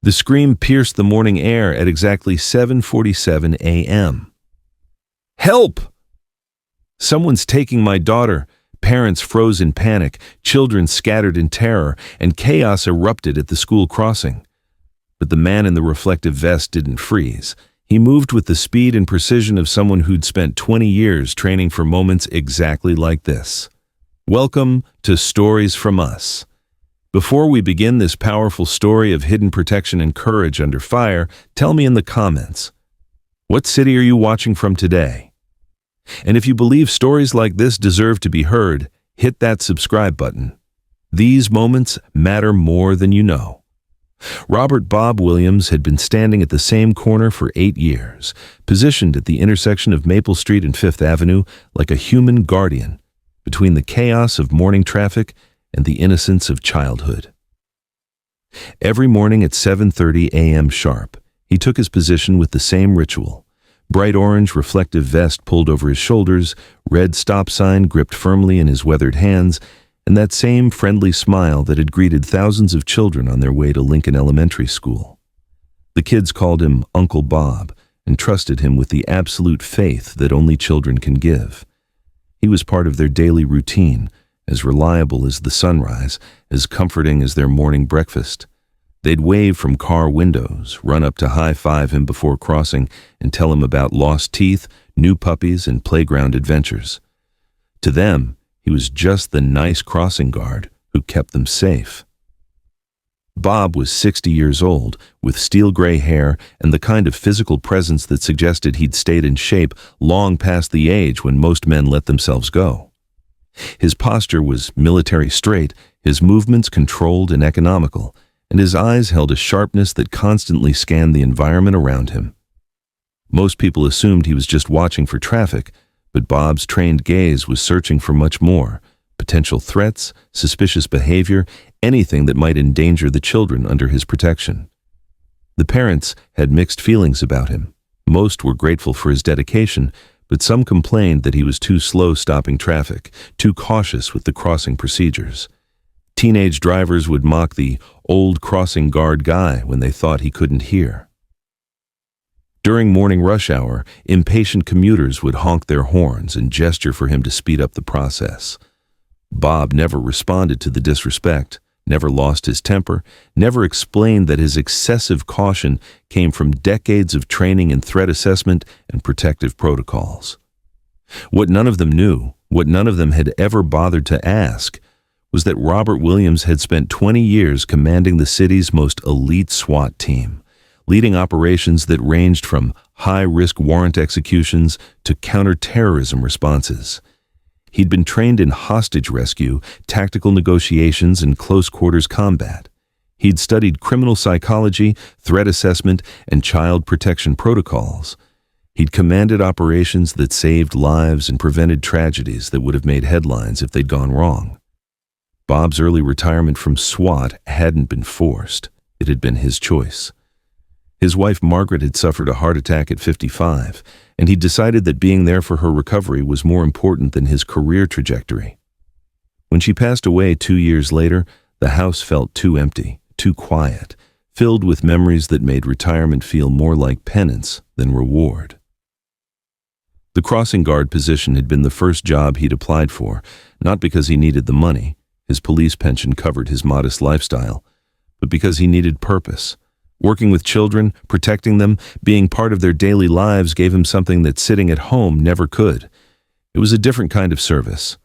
The scream pierced the morning air at exactly 7:47 a.m. "Help! Someone's taking my daughter!" Parents froze in panic, children scattered in terror, and chaos erupted at the school crossing. But the man in the reflective vest didn't freeze. He moved with the speed and precision of someone who'd spent 20 years training for moments exactly like this. Welcome to Stories from Us. Before we begin this powerful story of hidden protection and courage under fire, tell me in the comments, what city are you watching from today? And if you believe stories like this deserve to be heard, hit that subscribe button. These moments matter more than you know. Robert Bob Williams had been standing at the same corner for 8 years, positioned at the intersection of Maple Street and Fifth Avenue like a human guardian between the chaos of morning traffic and the innocence of childhood. Every morning at 7:30 a.m. sharp, he took his position with the same ritual. Bright orange reflective vest pulled over his shoulders, red stop sign gripped firmly in his weathered hands, and that same friendly smile that had greeted thousands of children on their way to Lincoln Elementary School. The kids called him Uncle Bob and trusted him with the absolute faith that only children can give. He was part of their daily routine, as reliable as the sunrise, as comforting as their morning breakfast. They'd wave from car windows, run up to high-five him before crossing, and tell him about lost teeth, new puppies, and playground adventures. To them, he was just the nice crossing guard who kept them safe. Bob was 60 years old, with steel gray hair and the kind of physical presence that suggested he'd stayed in shape long past the age when most men let themselves go. His posture was military straight, his movements controlled and economical, and his eyes held a sharpness that constantly scanned the environment around him. Most people assumed he was just watching for traffic, but Bob's trained gaze was searching for much more: potential threats, suspicious behavior, anything that might endanger the children under his protection. The parents had mixed feelings about him. Most were grateful for his dedication, but some complained that he was too slow stopping traffic, too cautious with the crossing procedures. Teenage drivers would mock the old crossing guard guy when they thought he couldn't hear. During morning rush hour, impatient commuters would honk their horns and gesture for him to speed up the process. Bob never responded to the disrespect, never lost his temper, never explained that his excessive caution came from decades of training in threat assessment and protective protocols. What none of them knew, what none of them had ever bothered to ask, was that Robert Williams had spent 20 years commanding the city's most elite SWAT team, leading operations that ranged from high-risk warrant executions to counter-terrorism responses. He'd been trained in hostage rescue, tactical negotiations, and close-quarters combat. He'd studied criminal psychology, threat assessment, and child protection protocols. He'd commanded operations that saved lives and prevented tragedies that would have made headlines if they'd gone wrong. Bob's early retirement from SWAT hadn't been forced. It had been his choice. His wife Margaret had suffered a heart attack at 55, and he decided that being there for her recovery was more important than his career trajectory. When she passed away 2 years later, the house felt too empty, too quiet, filled with memories that made retirement feel more like penance than reward. The crossing guard position had been the first job he'd applied for, not because he needed the money, his police pension covered his modest lifestyle, but because he needed purpose. Working with children, protecting them, being part of their daily lives gave him something that sitting at home never could. It was a different kind of service,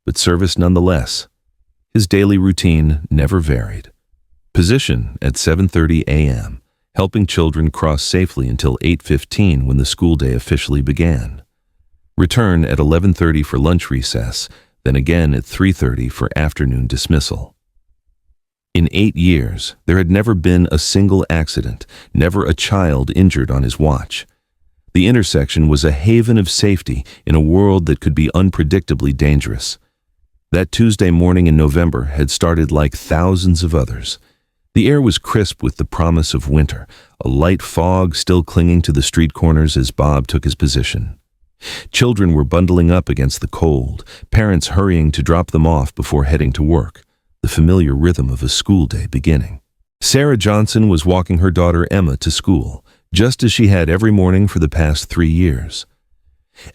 but service nonetheless. His daily routine never varied. Position at 7:30 a.m., helping children cross safely until 8:15 when the school day officially began. Return at 11:30 for lunch recess, then again at 3:30 for afternoon dismissal. In 8 years, there had never been a single accident, never a child injured on his watch. The intersection was a haven of safety in a world that could be unpredictably dangerous. That Tuesday morning in November had started like thousands of others. The air was crisp with the promise of winter, a light fog still clinging to the street corners as Bob took his position. Children were bundling up against the cold, parents hurrying to drop them off before heading to work, the familiar rhythm of a school day beginning. Sarah Johnson was walking her daughter Emma to school, just as she had every morning for the past 3 years.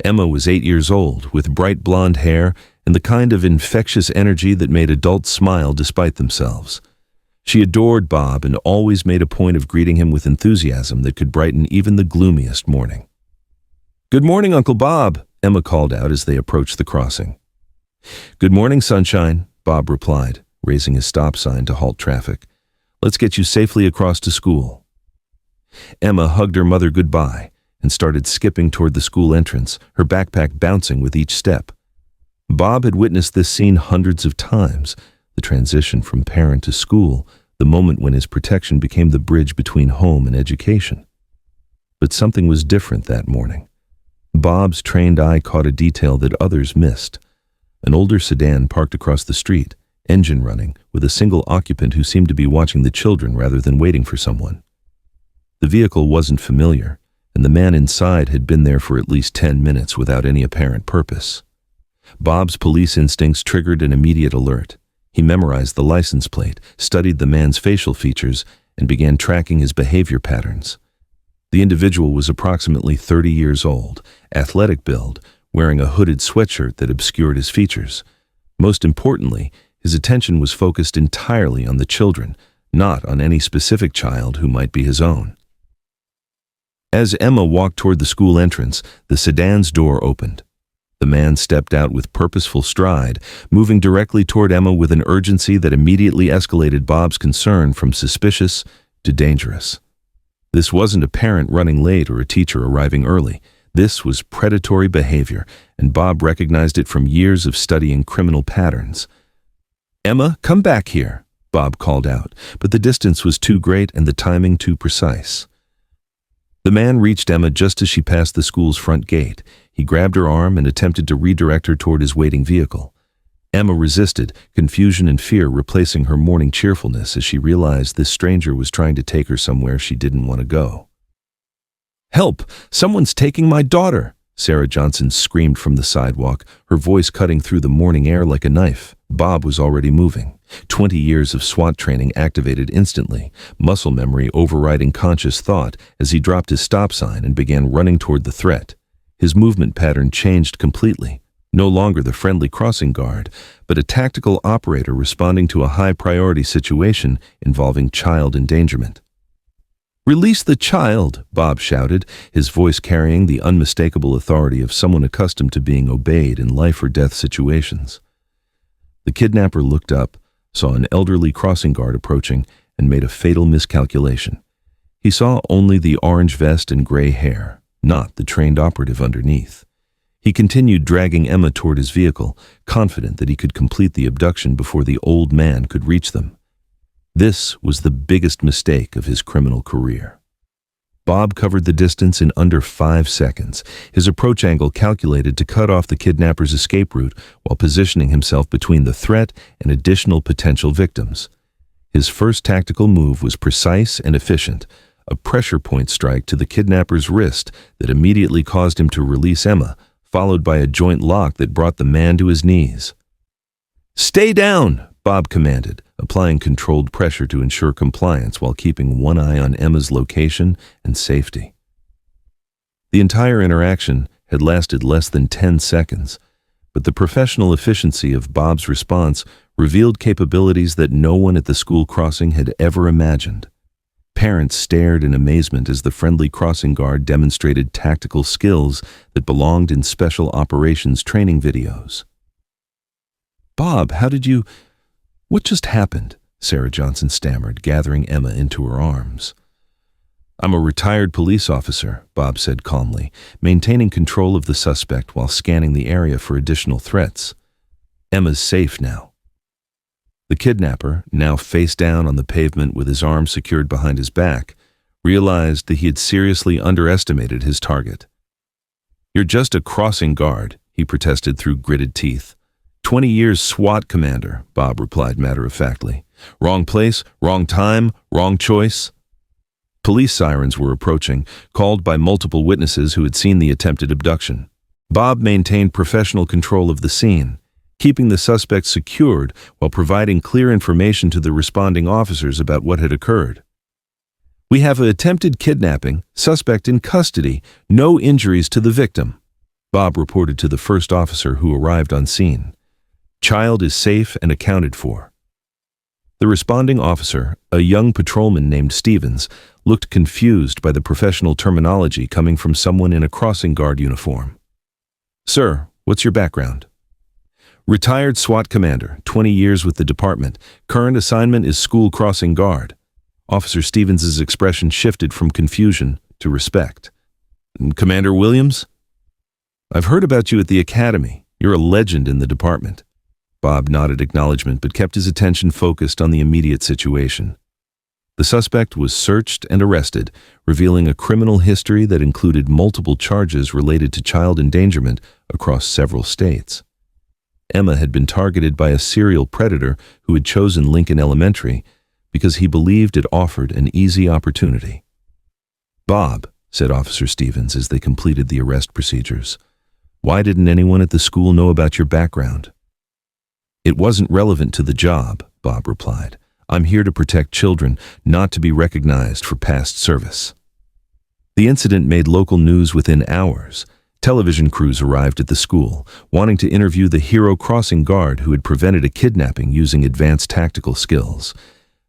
Emma was 8 years old, with bright blonde hair and the kind of infectious energy that made adults smile despite themselves. She adored Bob and always made a point of greeting him with enthusiasm that could brighten even the gloomiest morning. "Good morning, Uncle Bob," Emma called out as they approached the crossing. "Good morning, sunshine," Bob replied, raising his stop sign to halt traffic. "Let's get you safely across to school." Emma hugged her mother goodbye and started skipping toward the school entrance, her backpack bouncing with each step. Bob had witnessed this scene hundreds of times, the transition from parent to school, the moment when his protection became the bridge between home and education. But something was different that morning. Bob's trained eye caught a detail that others missed. An older sedan parked across the street, engine running, with a single occupant who seemed to be watching the children rather than waiting for someone. The vehicle wasn't familiar, and the man inside had been there for at least 10 minutes without any apparent purpose. Bob's police instincts triggered an immediate alert. He memorized the license plate, studied the man's facial features, and began tracking his behavior patterns. The individual was approximately 30 years old, athletic build, wearing a hooded sweatshirt that obscured his features. Most importantly, his attention was focused entirely on the children, not on any specific child who might be his own. As Emma walked toward the school entrance, the sedan's door opened. The man stepped out with purposeful stride, moving directly toward Emma with an urgency that immediately escalated Bob's concern from suspicious to dangerous. This wasn't a parent running late or a teacher arriving early. This was predatory behavior, and Bob recognized it from years of studying criminal patterns. "Emma, come back here," Bob called out, but the distance was too great and the timing too precise. The man reached Emma just as she passed the school's front gate. He grabbed her arm and attempted to redirect her toward his waiting vehicle. Emma resisted, confusion and fear replacing her morning cheerfulness as she realized this stranger was trying to take her somewhere she didn't want to go. "Help! Someone's taking my daughter!" Sarah Johnson screamed from the sidewalk, her voice cutting through the morning air like a knife. Bob was already moving. 20 years of SWAT training activated instantly, muscle memory overriding conscious thought as he dropped his stop sign and began running toward the threat. His movement pattern changed completely. No longer the friendly crossing guard, but a tactical operator responding to a high-priority situation involving child endangerment. "Release the child," Bob shouted, his voice carrying the unmistakable authority of someone accustomed to being obeyed in life-or-death situations. The kidnapper looked up, saw an elderly crossing guard approaching, and made a fatal miscalculation. He saw only the orange vest and gray hair, not the trained operative underneath. He continued dragging Emma toward his vehicle, confident that he could complete the abduction before the old man could reach them. This was the biggest mistake of his criminal career. Bob covered the distance in under 5 seconds, his approach angle calculated to cut off the kidnapper's escape route while positioning himself between the threat and additional potential victims. His first tactical move was precise and efficient, a pressure point strike to the kidnapper's wrist that immediately caused him to release Emma, followed by a joint lock that brought the man to his knees. "Stay down," Bob commanded, applying controlled pressure to ensure compliance while keeping one eye on Emma's location and safety. The entire interaction had lasted less than 10 seconds, but the professional efficiency of Bob's response revealed capabilities that no one at the school crossing had ever imagined. Parents stared in amazement as the friendly crossing guard demonstrated tactical skills that belonged in special operations training videos. "Bob, what just happened?" Sarah Johnson stammered, gathering Emma into her arms. "I'm a retired police officer," Bob said calmly, maintaining control of the suspect while scanning the area for additional threats. "Emma's safe now." The kidnapper, now face down on the pavement with his arms secured behind his back, realized that he had seriously underestimated his target. "You're just a crossing guard," he protested through gritted teeth. 20 years SWAT commander," Bob replied matter-of-factly. "Wrong place, wrong time, wrong choice." Police sirens were approaching, called by multiple witnesses who had seen the attempted abduction. Bob maintained professional control of the scene. keeping the suspect secured while providing clear information to the responding officers about what had occurred. We have an attempted kidnapping, suspect in custody, no injuries to the victim, Bob reported to the first officer who arrived on scene. Child is safe and accounted for. The responding officer, a young patrolman named Stevens, looked confused by the professional terminology coming from someone in a crossing guard uniform. Sir, what's your background? Retired SWAT commander, 20 years with the department. Current assignment is school crossing guard. Officer Stevens's expression shifted from confusion to respect. Commander Williams? I've heard about you at the academy. You're a legend in the department. Bob nodded acknowledgement but kept his attention focused on the immediate situation. The suspect was searched and arrested, revealing a criminal history that included multiple charges related to child endangerment across several states. Emma had been targeted by a serial predator who had chosen Lincoln Elementary because he believed it offered an easy opportunity. Bob, said Officer Stevens as they completed the arrest procedures, why didn't anyone at the school know about your background? It wasn't relevant to the job, Bob replied. I'm here to protect children, not to be recognized for past service. The incident made local news within hours. Television crews arrived at the school, wanting to interview the hero crossing guard who had prevented a kidnapping using advanced tactical skills.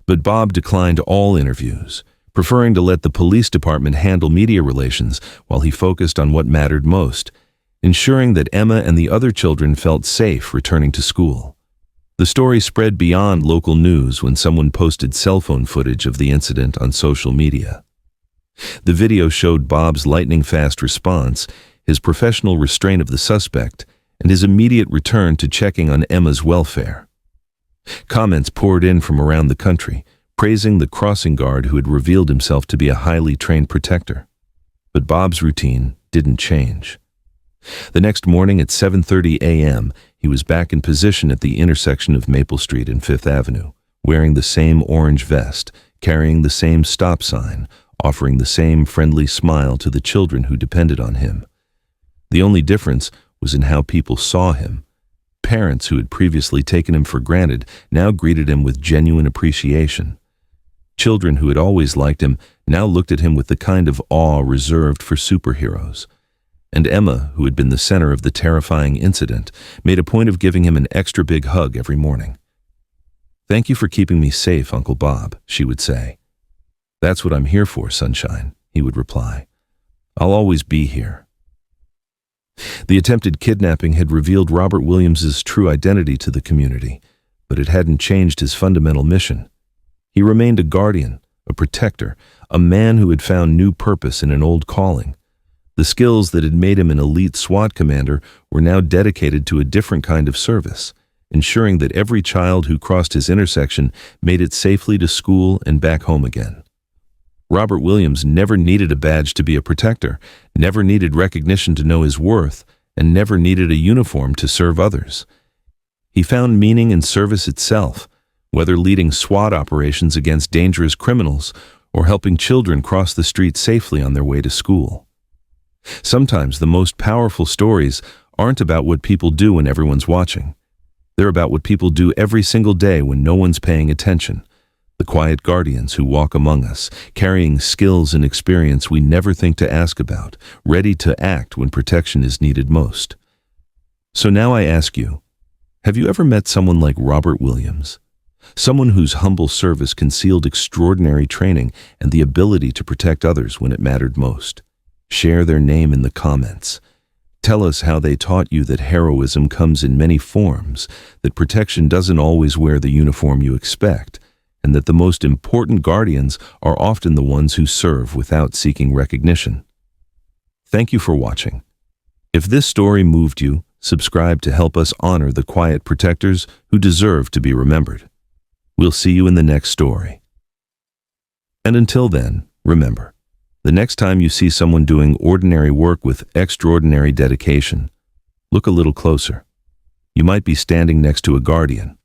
But Bob declined all interviews, preferring to let the police department handle media relations while he focused on what mattered most, ensuring that Emma and the other children felt safe returning to school. The story spread beyond local news when someone posted cell phone footage of the incident on social media. The video showed Bob's lightning-fast response, his professional restraint of the suspect, and his immediate return to checking on Emma's welfare. Comments poured in from around the country, praising the crossing guard who had revealed himself to be a highly trained protector. But Bob's routine didn't change. The next morning at 7:30 a.m., he was back in position at the intersection of Maple Street and Fifth Avenue, wearing the same orange vest, carrying the same stop sign, offering the same friendly smile to the children who depended on him. The only difference was in how people saw him. Parents who had previously taken him for granted now greeted him with genuine appreciation. Children who had always liked him now looked at him with the kind of awe reserved for superheroes. And Emma, who had been the center of the terrifying incident, made a point of giving him an extra big hug every morning. "Thank you for keeping me safe, Uncle Bob," she would say. "That's what I'm here for, Sunshine," he would reply. "I'll always be here." The attempted kidnapping had revealed Robert Williams's true identity to the community, but it hadn't changed his fundamental mission. He remained a guardian, a protector, a man who had found new purpose in an old calling. The skills that had made him an elite SWAT commander were now dedicated to a different kind of service, ensuring that every child who crossed his intersection made it safely to school and back home again. Robert Williams never needed a badge to be a protector, never needed recognition to know his worth, and never needed a uniform to serve others. He found meaning in service itself, whether leading SWAT operations against dangerous criminals or helping children cross the street safely on their way to school. Sometimes the most powerful stories aren't about what people do when everyone's watching. They're about what people do every single day when no one's paying attention. The quiet guardians who walk among us, carrying skills and experience we never think to ask about, ready to act when protection is needed most. So now I ask you, have you ever met someone like Robert Williams? Someone whose humble service concealed extraordinary training and the ability to protect others when it mattered most? Share their name in the comments. Tell us how they taught you that heroism comes in many forms, that protection doesn't always wear the uniform you expect, and that the most important guardians are often the ones who serve without seeking recognition. Thank you for watching. If this story moved you, subscribe to help us honor the quiet protectors who deserve to be remembered. We'll see you in the next story. And until then, remember, the next time you see someone doing ordinary work with extraordinary dedication, look a little closer. You might be standing next to a guardian,